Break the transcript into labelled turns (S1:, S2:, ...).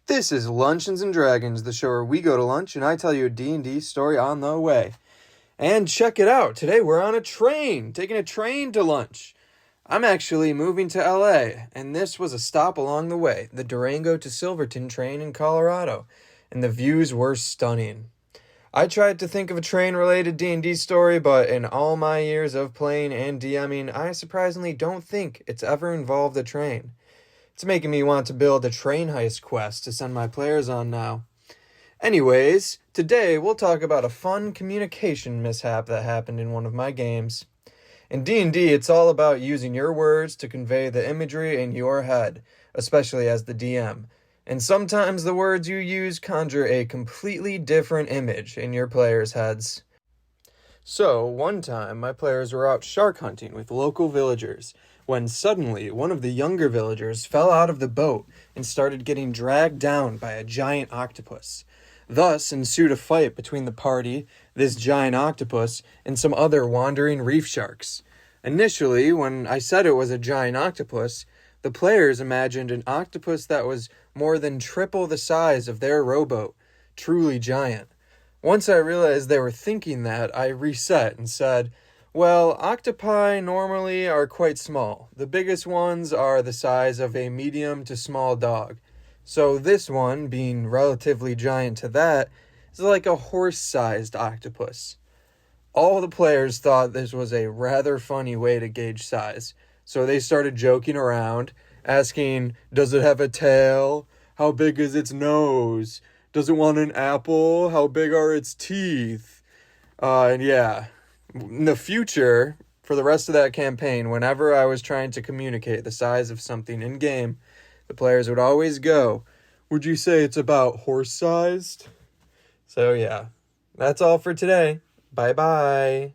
S1: This is Luncheons and Dragons, the show where we go to lunch and I tell you a D&D story on the way. And check it out, today we're on a train, taking a train to lunch. I'm actually moving to LA, and this was a stop along the way, the Durango to Silverton train in Colorado, and the views were stunning. I tried to think of a train-related D&D story, but in all my years of playing and DMing, I surprisingly don't think it's ever involved a train. It's making me want to build a train heist quest to send my players on now. Anyways, today we'll talk about a fun communication mishap that happened in one of my games. In D&D, it's all about using your words to convey the imagery in your head, especially as the DM. And sometimes the words you use conjure a completely different image in your players' heads. So, one time my players were out shark hunting with local villagers, when suddenly one of the younger villagers fell out of the boat and started getting dragged down by a giant octopus. Thus ensued a fight between the party, this giant octopus, and some other wandering reef sharks. Initially, when I said it was a giant octopus, the players imagined an octopus that was more than triple the size of their rowboat, truly giant. Once I realized they were thinking that, I reset and said, well, octopi normally are quite small. The biggest ones are the size of a medium to small dog. So this one, being relatively giant to that, is like a horse-sized octopus. All the players thought this was a rather funny way to gauge size. So they started joking around, asking, does it have a tail? How big is its nose? Does it want an apple? How big are its teeth? And yeah. In the future, for the rest of that campaign, whenever I was trying to communicate the size of something in-game, the players would always go, would you say it's about horse-sized? So yeah, that's all for today. Bye-bye.